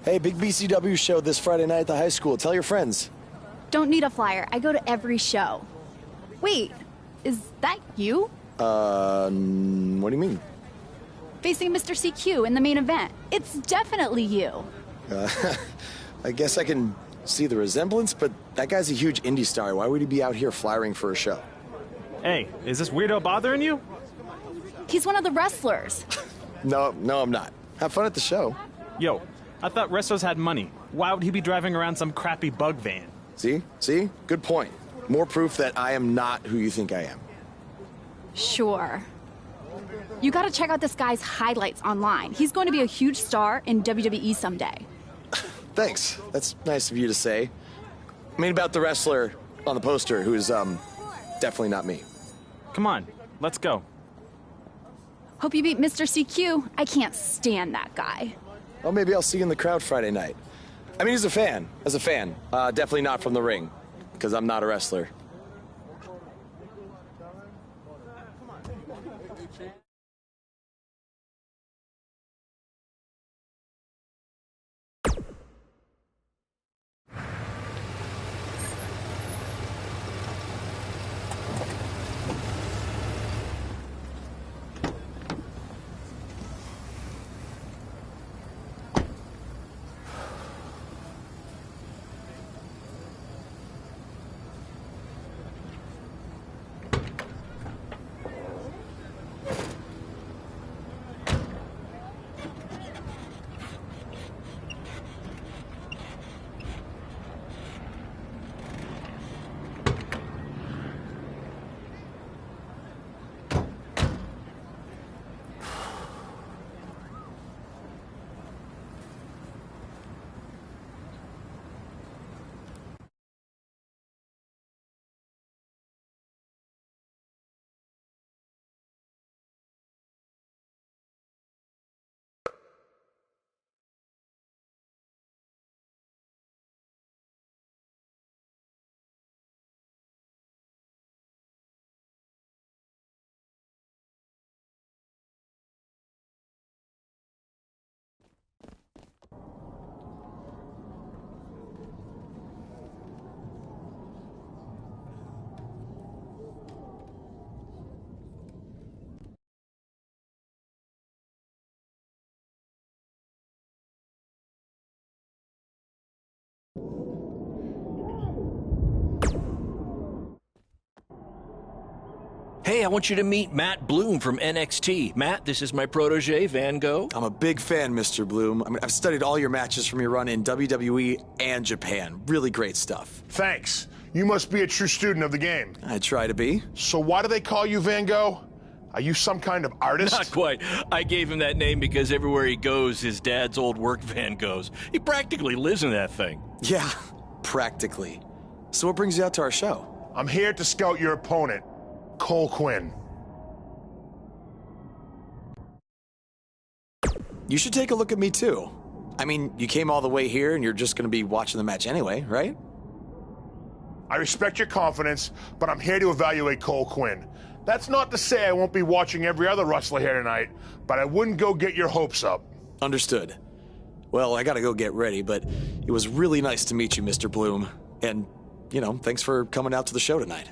Hey, big BCW show this Friday night at the high school. Tell your friends. Don't need a flyer. I go to every show. Wait, is that you? What do you mean? Facing Mr. CQ in the main event. It's definitely you. I guess I can see the resemblance, but that guy's a huge indie star. Why would he be out here flyering for a show? Hey, is this weirdo bothering you? He's one of the wrestlers. No, I'm not. Have fun at the show. Yo, I thought wrestlers had money. Why would he be driving around some crappy bug van? See? Good point. More proof that I am not who you think I am. Sure. You gotta check out this guy's highlights online. He's going to be a huge star in WWE someday. Thanks. That's nice of you to say. I mean about the wrestler on the poster who's, definitely not me. Come on, let's go. Hope you beat Mr. CQ. I can't stand that guy. Well, maybe I'll see you in the crowd Friday night. I mean, as a fan. Definitely not from the ring, because I'm not a wrestler. Hey, I want you to meet Matt Bloom from NXT. Matt, this is my protege, Van Gogh. I'm a big fan, Mr. Bloom. I mean, I've studied all your matches from your run in WWE and Japan. Really great stuff. Thanks. You must be a true student of the game. I try to be. So why do they call you Van Gogh? Are you some kind of artist? Not quite. I gave him that name because everywhere he goes, his dad's old work van goes. He practically lives in that thing. Yeah, practically. So what brings you out to our show? I'm here to scout your opponent, Cole Quinn. You should take a look at me, too. I mean, you came all the way here and you're just going to be watching the match anyway, right? I respect your confidence, but I'm here to evaluate Cole Quinn. That's not to say I won't be watching every other wrestler here tonight, but I wouldn't go get your hopes up. Understood. Well, I gotta go get ready, but it was really nice to meet you, Mr. Bloom. And, you know, thanks for coming out to the show tonight.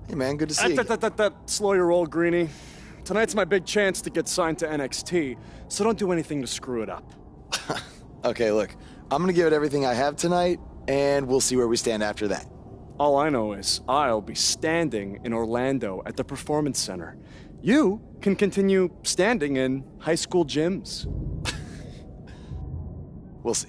Hey, man, good to see you. Slow your roll, Greenie. Tonight's my big chance to get signed to NXT, so don't do anything to screw it up. Okay, look, I'm gonna give it everything I have tonight, and we'll see where we stand after that. All I know is I'll be standing in Orlando at the Performance Center. You can continue standing in high school gyms. We'll see.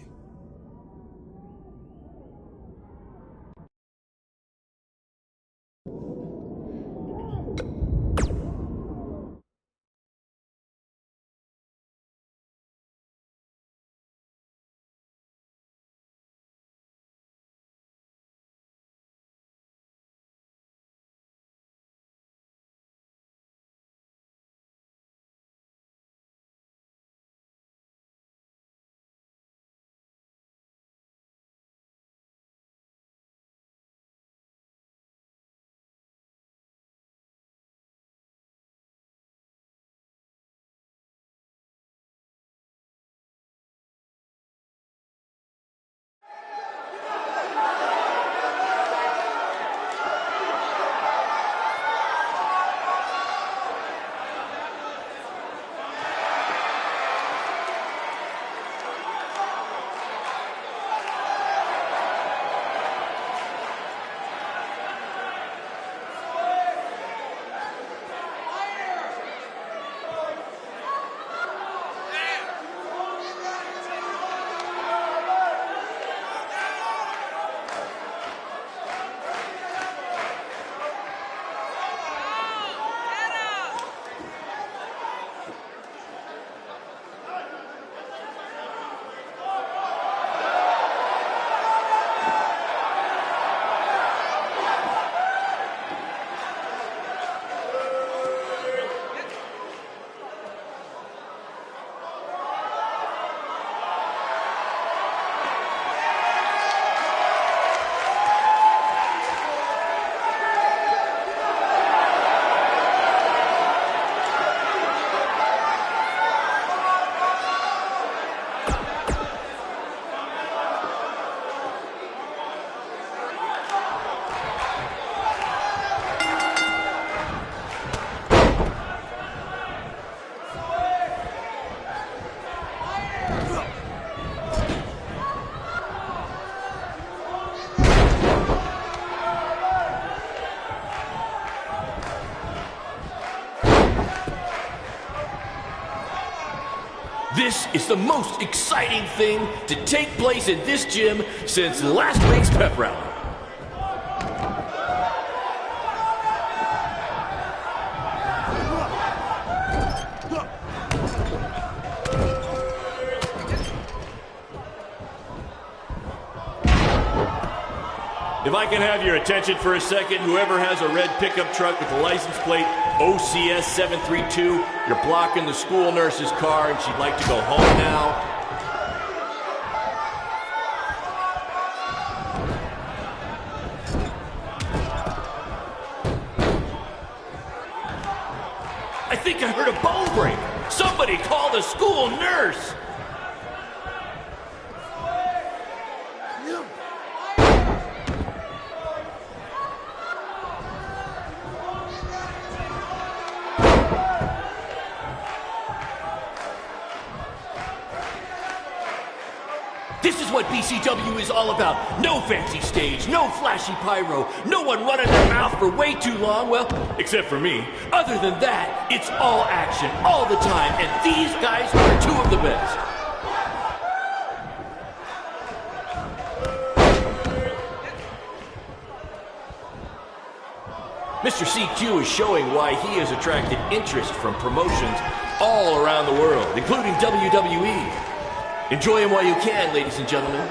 This is the most exciting thing to take place in this gym since last week's pep rally. If I can have your attention for a second, whoever has a red pickup truck with the license plate OCS 732, you're blocking the school nurse's car and she'd like to go home now. I think I heard a bone break. Somebody call the school nurse. This is what BCW is all about. No fancy stage, no flashy pyro, no one running their mouth for way too long, well, except for me. Other than that, it's all action, all the time, and these guys are two of the best. Mr. CQ is showing why he has attracted interest from promotions all around the world, including WWE. Enjoy him while you can, ladies and gentlemen.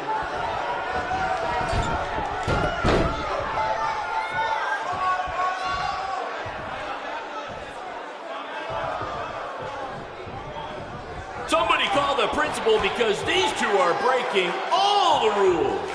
Somebody call the principal because these two are breaking all the rules.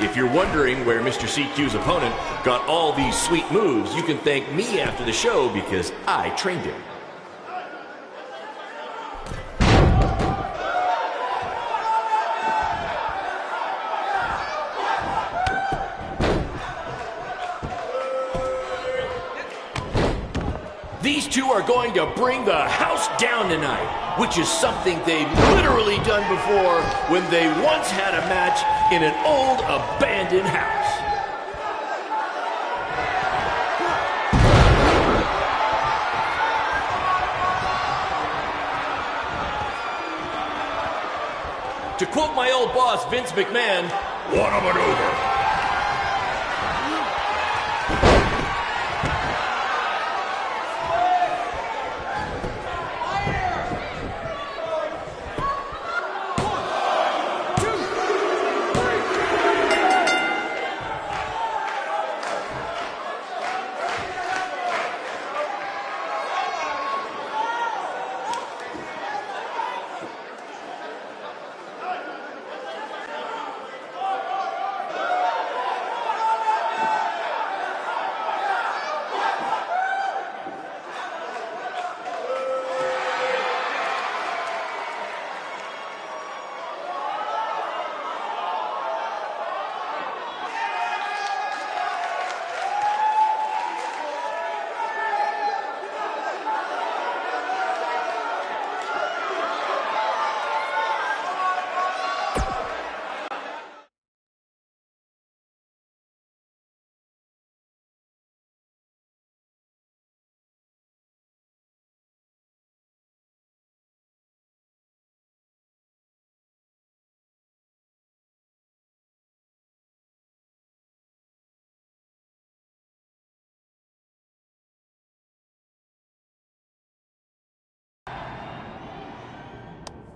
If you're wondering where Mr. CQ's opponent got all these sweet moves, you can thank me after the show because I trained him. These two are going to bring the house down tonight, which is something they've literally done before when they once had a match in an old abandoned house. To quote my old boss, Vince McMahon, what a maneuver.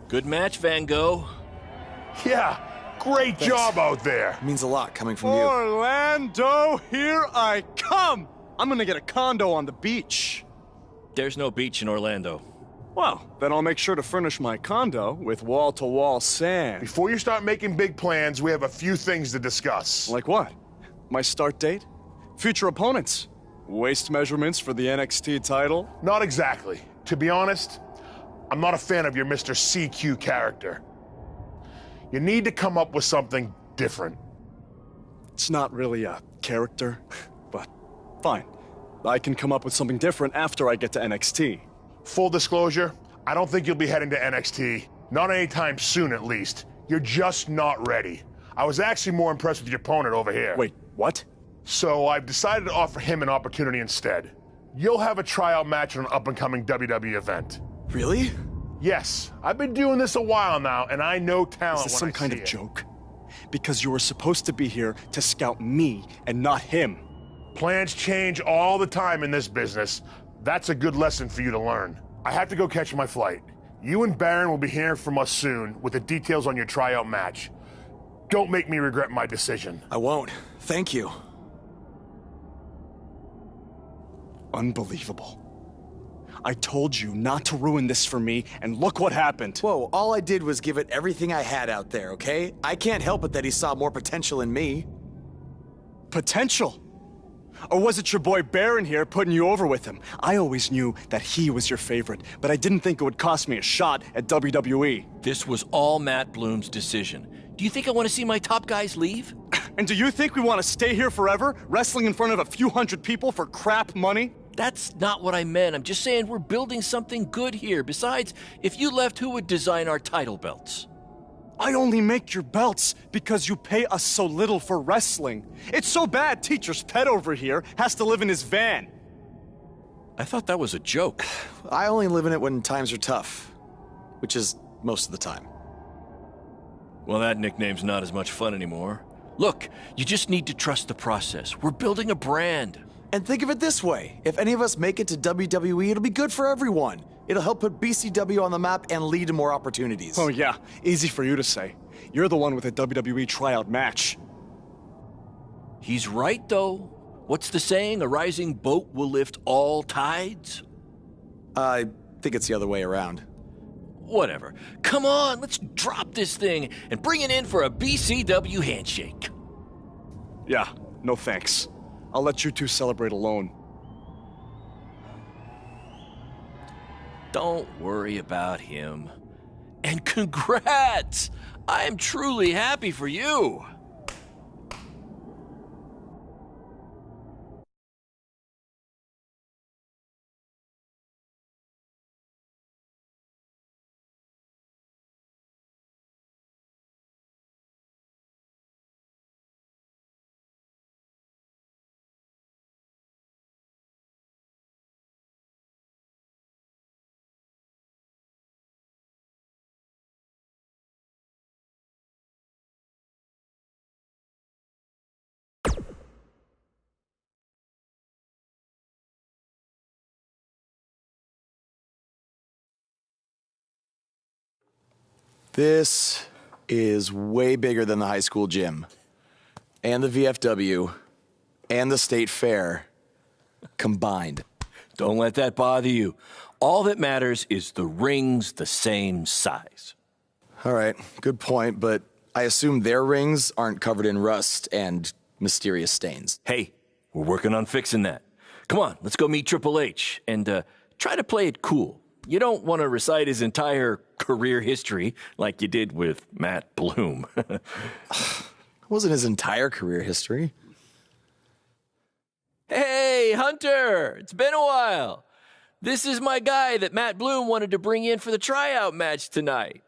Good match, Van Gogh. Yeah, great job out there. It means a lot coming from you. Orlando, here I come! I'm gonna get a condo on the beach. There's no beach in Orlando. Well, then I'll make sure to furnish my condo with wall-to-wall sand. Before you start making big plans, we have a few things to discuss. Like what? My start date? Future opponents? Waist measurements for the NXT title? Not exactly. To be honest, I'm not a fan of your Mr. CQ character. You need to come up with something different. It's not really a character, but fine. I can come up with something different after I get to NXT. Full disclosure, I don't think you'll be heading to NXT. Not anytime soon, at least. You're just not ready. I was actually more impressed with your opponent over here. Wait, what? So I've decided to offer him an opportunity instead. You'll have a tryout match on an up-and-coming WWE event. Really? Yes, I've been doing this a while now, and I know talent Is this when some kind I of see it. joke? Because you were supposed to be here to scout me and not him. Plans change all the time in this business. That's a good lesson for you to learn. I have to go catch my flight. You and Baron will be hearing from us soon with the details on your tryout match. Don't make me regret my decision. I won't. Thank you. Unbelievable. I told you not to ruin this for me, and look what happened. Whoa, all I did was give it everything I had out there, okay? I can't help it that he saw more potential in me. Potential? Or was it your boy Baron here putting you over with him? I always knew that he was your favorite, but I didn't think it would cost me a shot at WWE. This was all Matt Bloom's decision. Do you think I want to see my top guys leave? And do you think we want to stay here forever, wrestling in front of a few hundred people for crap money? That's not what I meant. I'm just saying we're building something good here. Besides, if you left, who would design our title belts? I only make your belts because you pay us so little for wrestling. It's so bad Teacher's pet over here has to live in his van. I thought that was a joke. I only live in it when times are tough, which is most of the time. Well, that nickname's not as much fun anymore. Look, you just need to trust the process. We're building a brand. And think of it this way. If any of us make it to WWE, it'll be good for everyone. It'll help put BCW on the map and lead to more opportunities. Oh yeah, easy for you to say. You're the one with a WWE tryout match. He's right, though. What's the saying? A rising boat will lift all tides? I think it's the other way around. Whatever. Come on, let's drop this thing and bring it in for a BCW handshake. Yeah, no thanks. I'll let you two celebrate alone. Don't worry about him. And congrats! I am truly happy for you. This is way bigger than the high school gym, and the VFW, and the state fair combined. Don't let that bother you. All that matters is the ring's the same size. All right, good point, but I assume their rings aren't covered in rust and mysterious stains. Hey, we're working on fixing that. Come on, let's go meet Triple H and try to play it cool. You don't want to recite his entire career history like you did with Matt Bloom. It wasn't his entire career history. Hey, Hunter! It's been a while. This is my guy that Matt Bloom wanted to bring in for the tryout match tonight.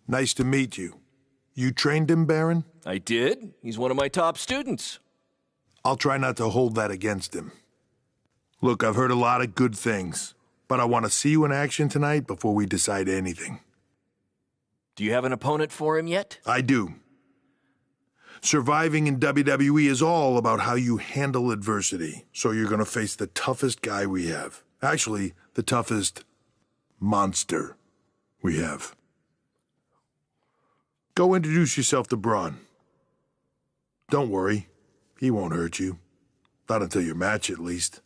Nice to meet you. You trained him, Baron? I did. He's one of my top students. I'll try not to hold that against him. Look, I've heard a lot of good things, but I want to see you in action tonight before we decide anything. Do you have an opponent for him yet? I do. Surviving in WWE is all about how you handle adversity, so you're going to face the toughest guy we have. Actually, the toughest monster we have. Go introduce yourself to Braun. Don't worry, he won't hurt you. Not until your match, at least.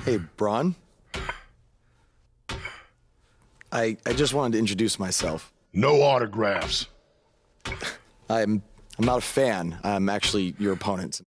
Hey, Braun? I just wanted to introduce myself. No autographs. I'm not a fan. I'm actually your opponent.